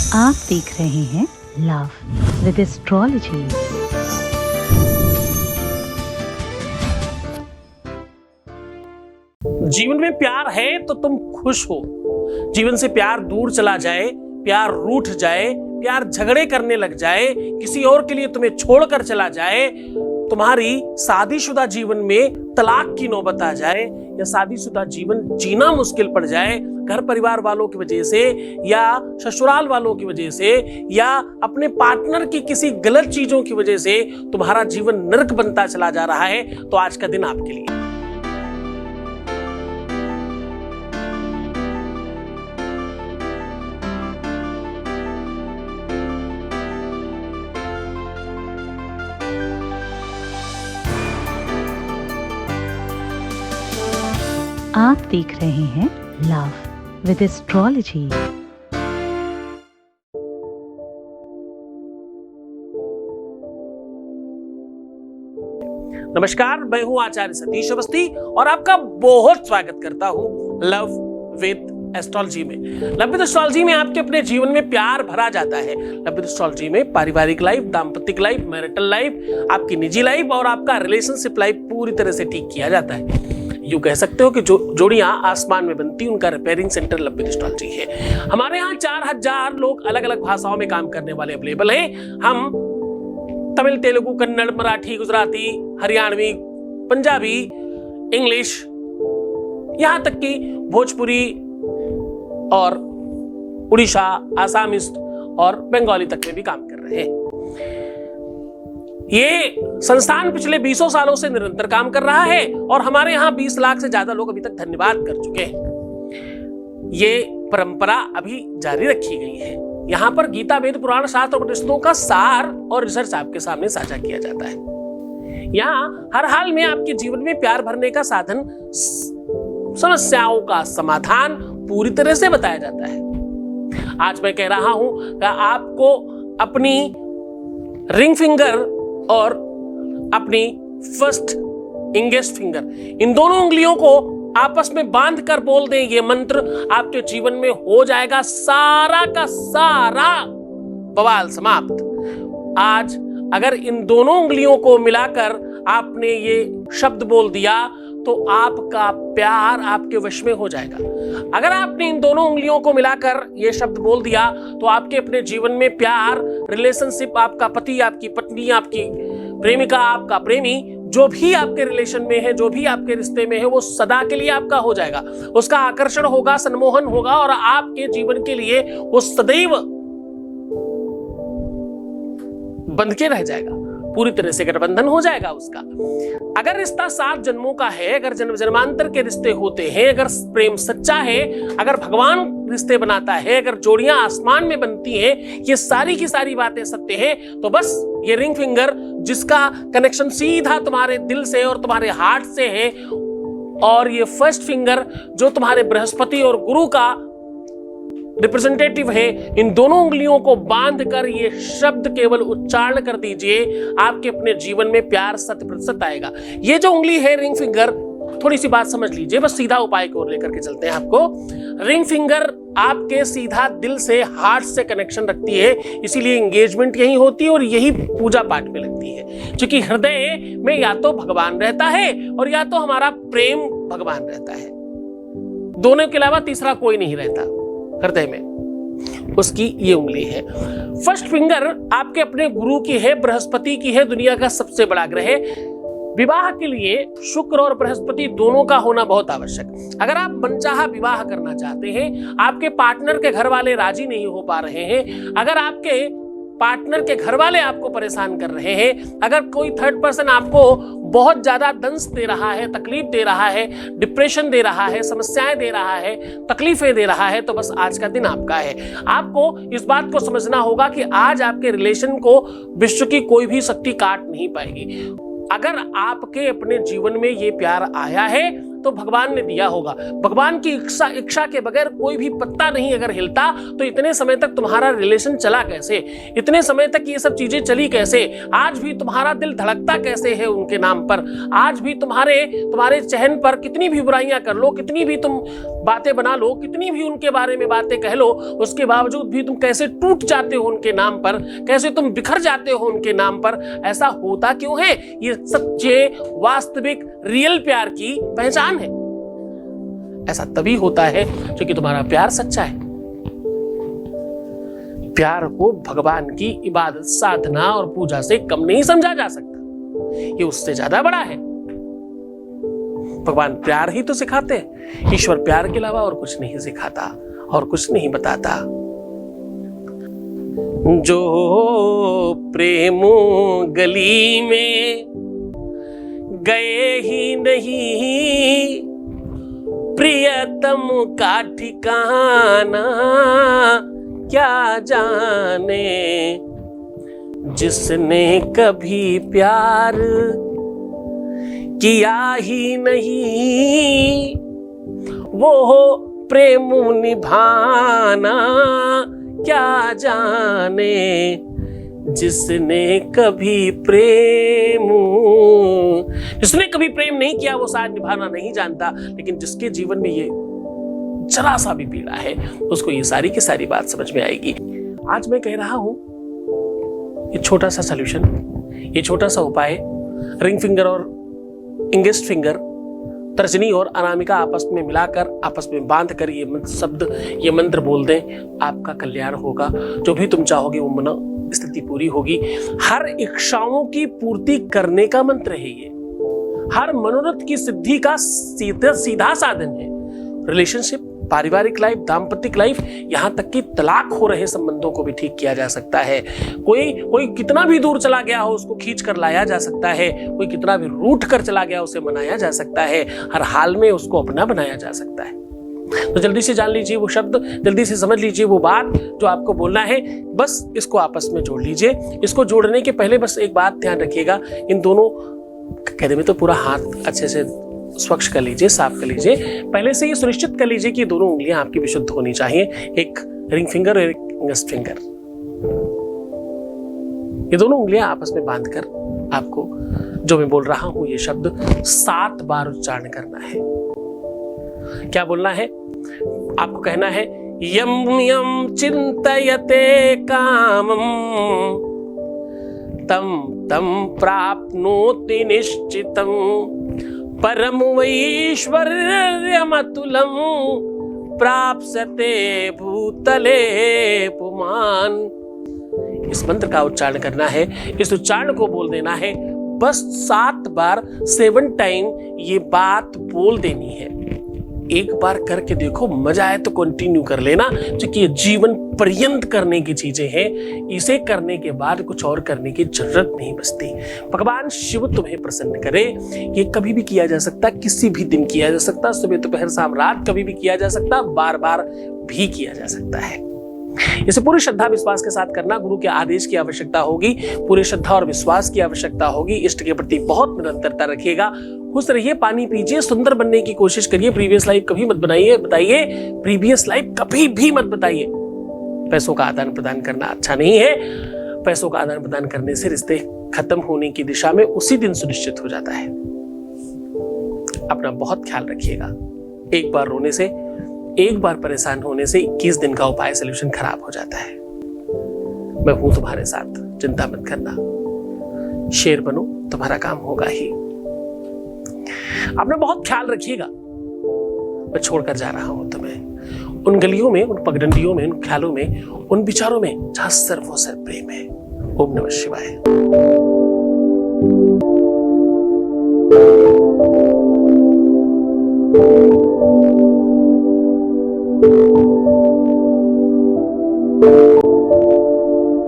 आप देख रहे हैं लव विद एस्ट्रोलॉजी। जीवन में प्यार है तो तुम खुश हो। जीवन से प्यार दूर चला जाए, प्यार रूठ जाए, प्यार झगड़े करने लग जाए, किसी और के लिए तुम्हें छोड़कर चला जाए, तुम्हारी शादीशुदा जीवन में तलाक की नौबत आ जाए या शादीशुदा जीवन जीना मुश्किल पड़ जाए, घर परिवार वालों की वजह से या ससुराल वालों की वजह से या अपने पार्टनर की किसी गलत चीजों की वजह से तुम्हारा जीवन नरक बनता चला जा रहा है, तो आज का दिन आपके लिए। आप देख रहे हैं लव विद एस्ट्रोलॉजी। नमस्कार, मैं हूं आचार्य सतीश अवस्थी और आपका बहुत स्वागत करता हूं लव विद एस्ट्रोलॉजी में। लव विद एस्ट्रोलॉजी में आपके अपने जीवन में प्यार भरा जाता है। लव विद एस्ट्रोलॉजी में पारिवारिक लाइफ, दाम्पत्य लाइफ, मैरिटल लाइफ, आपकी निजी लाइफ और आपका रिलेशनशिप लाइफ पूरी तरह से ठीक किया जाता है। यूं कह सकते हो कि जो जोड़ियां आसमान में बनती उनका repairing centre love with astrology है। हमारे यहाँ 4000 लोग अलग अलग भाषाओं में काम करने वाले अवेलेबल हैं। हम तमिल, तेलुगु, कन्नड़, मराठी, गुजराती, हरियाणवी, पंजाबी, इंग्लिश, यहां तक कि भोजपुरी और उड़ीसा, आसामीज और बंगाली तक में भी काम कर रहे हैं। ये संस्थान पिछले 20 सालों से निरंतर काम कर रहा है और हमारे यहाँ 20 लाख से ज्यादा लोग अभी तक धन्यवाद कर चुके हैं। ये परंपरा अभी जारी रखी गई है। यहाँ पर गीता, वेद, पुराण, शास्त्र और उपनिषदों का सार और रिसर्च आपके सामने साझा किया जाता है। यहाँ हर हाल में आपके जीवन में प्यार भरने का साधन, समस्याओं का समाधान पूरी तरह से बताया जाता है। आज मैं कह रहा हूं कि आपको अपनी रिंग फिंगर और अपनी फर्स्ट इंगेस्ट फिंगर, इन दोनों उंगलियों को आपस में बांध कर बोल दें ये मंत्र, आपके जीवन में हो जाएगा सारा का सारा बवाल समाप्त। आज अगर इन दोनों उंगलियों को मिलाकर आपने ये शब्द बोल दिया तो आपका प्यार आपके वश में हो जाएगा। अगर आपने इन दोनों उंगलियों को मिलाकर ये शब्द बोल दिया तो आपके अपने जीवन में प्यार, रिलेशनशिप, आपका पति, आपकी पत्नी, आपकी प्रेमिका, आपका प्रेमी, जो भी आपके रिलेशन में है, जो भी आपके रिश्ते में है, वो सदा के लिए आपका हो जाएगा। उसका आकर्षण होगा, सम्मोहन होगा और आपके जीवन के लिए वो सदैव बंध के रह जाएगा, पूरी तरह से गठबंधन हो जाएगा उसका। अगर रिश्ता 7 जन्मों का है, अगर जन्म जन्मांतर के रिश्ते होते हैं, अगर प्रेम सच्चा है, अगर भगवान रिश्ते बनाता है, अगर जोड़ियां आसमान में बनती हैं, ये सारी की सारी बातें सत्य हैं, तो बस ये रिंग फिंगर जिसका कनेक्शन सीधा तुम्हारे दिल से और तुम्हारे हार्ट से है, और ये फर्स्ट फिंगर जो तुम्हारे बृहस्पति और गुरु का रिप्रेजेंटेटिव है, इन दोनों उंगलियों को बांधकर ये शब्द केवल उच्चारण कर दीजिए, आपके अपने जीवन में प्यार 100% आएगा। ये जो उंगली है रिंग फिंगर, थोड़ी सी बात समझ लीजिए, बस सीधा उपाय की ओर लेकर के चलते हैं आपको। रिंग फिंगर आपके सीधा दिल से, हार्ट से कनेक्शन रखती है, इसीलिए एंगेजमेंट यही होती है और यही पूजा पाठ में लगती है, क्योंकि हृदय में या तो भगवान रहता है और या तो हमारा प्रेम भगवान रहता है। दोनों के अलावा तीसरा कोई नहीं रहता हृदय में, उसकी ये उंगली है। फर्स्ट फिंगर आपके अपने गुरु की है, बृहस्पति की है, दुनिया का सबसे बड़ा ग्रह। विवाह के लिए शुक्र और बृहस्पति दोनों का होना बहुत आवश्यक। अगर आप मनचाहा विवाह करना चाहते हैं, आपके पार्टनर के घर वाले राजी नहीं हो पा रहे हैं, अगर आपके पार्टनर के घर वाले आपको परेशान कर रहे हैं, अगर कोई थर्ड पर्सन आपको बहुत ज्यादा दंश दे रहा है, तकलीफ दे रहा है, डिप्रेशन दे रहा है, समस्याएं दे रहा है, तकलीफें दे रहा है, तो बस आज का दिन आपका है। आपको इस बात को समझना होगा कि आज आपके रिलेशन को विश्व की कोई भी शक्ति काट नहीं पाएगी। अगर आपके अपने जीवन में ये प्यार आया है तो भगवान ने दिया होगा। भगवान की इच्छा के बगैर कोई भी पत्ता नहीं अगर हिलता, तो इतने समय तक तुम्हारा रिलेशन चला कैसे, इतने समय तक ये सब चीजें चली कैसे, आज भी तुम्हारा दिल धड़कता कैसे है उनके नाम पर, आज भी तुम्हारे चहन पर कितनी भी बुराइयां कर लो, कितनी भी तुम बातें बना लो, कितनी भी उनके बारे में बातें कह लो, उसके बावजूद भी तुम कैसे टूट जाते हो उनके नाम पर, कैसे तुम बिखर जाते हो उनके नाम पर। ऐसा होता क्यों है? ये सच्चे, वास्तविक, रियल प्यार की पहचान है। ऐसा तभी होता है क्योंकि तुम्हारा प्यार सच्चा है। प्यार को भगवान की इबादत, साधना और पूजा से कम नहीं समझा जा सकता, ये उससे ज्यादा बड़ा है। भगवान प्यार ही तो सिखाते हैं, ईश्वर प्यार के अलावा और कुछ नहीं सिखाता और कुछ नहीं बताता। जो प्रेम गली में गए ही नहीं, प्रियतम का ठिकाना क्या जाने। जिसने कभी प्यार किया ही नहीं, वो हो प्रेम निभाना क्या जाने। जिसने कभी प्रेम नहीं किया वो शायद निभाना नहीं जानता, लेकिन जिसके जीवन में ये जरा सा भी पीड़ा है उसको ये सारी की सारी बात समझ में आएगी। आज मैं कह रहा हूं ये छोटा सा सॉल्यूशन, ये छोटा सा उपाय, रिंग फिंगर और इंडेक्स फिंगर, तर्जनी और अनामिका आपस में मिलाकर, आपस में बांध कर ये शब्द, ये मंत्र बोल दें, आपका कल्याण होगा। जो भी तुम चाहोगे वो मनो स्थिति पूरी होगी। हर इच्छाओं की पूर्ति करने का मंत्र है ये, हर मनोरथ की सिद्धि का सीधा साधन है। रिलेशनशिप, पारिवारिक लाइफ, दाम्पत्य लाइफ, यहां तक कि तलाक हो रहे संबंधों को भी ठीक किया जा सकता है। कोई कितना भी दूर चला गया हो उसको खींच कर लाया जा सकता है, कोई कितना भी रूठ कर चला गया उसे मनाया जा सकता है, हर हाल में उसको अपना बनाया जा सकता है। तो जल्दी से जान लीजिए वो शब्द, जल्दी से समझ लीजिए वो बात जो आपको बोलना है, बस इसको आपस में जोड़ लीजिए। इसको जोड़ने के पहले बस एक बात ध्यान रखिएगा, इन दोनों कहने में तो पूरा हाथ अच्छे से स्वच्छ कर लीजिए, साफ कर लीजिए। पहले से ये सुनिश्चित कर लीजिए कि दोनों उंगलियां आपकी विशुद्ध होनी चाहिए, एक रिंग फिंगर और एक इंडेक्स फिंगर। ये दोनों उंगलियां आपस में बांधकर आपको जो मैं बोल रहा हूं ये शब्द 7 बार उच्चारण करना है। क्या बोलना है? आपको कहना है यम यम चिंतयते कामम तम तम प्राप्नोति निश्चितम परम वैश्वर्यमतुलम प्राप्स्यते भूतले पुमान। इस मंत्र का उच्चारण करना है, इस उच्चारण को बोल देना है, बस 7 बार 7 टाइम ये बात बोल देनी है। एक बार करके देखो, मजा आए तो कंटिन्यू कर लेना, क्योंकि ये जीवन पर्यंत करने की चीजें हैं। इसे करने के बाद कुछ और करने की जरूरत नहीं बचती। भगवान शिव तुम्हें प्रसन्न करे। ये कभी भी किया जा सकता, किसी भी दिन किया जा सकता, सुबह दोपहर शाम रात कभी भी किया जा सकता, बार बार भी किया जा सकता है। इसे पूरी श्रद्धा विश्वास के साथ करना। गुरु के आदेश की आवश्यकता होगी, पूरी श्रद्धा और विश्वास की आवश्यकता होगी। इष्ट के प्रति बहुत निरंतरता रखिएगा। खुश रहिए, पानी पीजिए, सुंदर बनने की कोशिश करिए। प्रीवियस लाइफ कभी मत बताइए, प्रीवियस लाइफ कभी भी मत बताइए। पैसों का आदान प्रदान करना अच्छा नहीं है। पैसों का आदान प्रदान करने से रिश्ते खत्म होने की दिशा में उसी दिन सुनिश्चित हो जाता है। अपना बहुत ख्याल रखिएगा। एक बार रोने से, एक बार परेशान होने से 21 दिन का उपाय सोल्यूशन खराब हो जाता है। मैं हूं तुम्हारे साथ, चिंता मत करना। शेर बनो, तुम्हारा काम होगा ही। अपना बहुत ख्याल रखिएगा। मैं छोड़कर जा रहा हूं तुम्हें उन गलियों में, उन पगडंडियों में, उन ख्यालों में, उन विचारों में जहां सर्वोसर प्रेम है। ओम नमः शिवाय।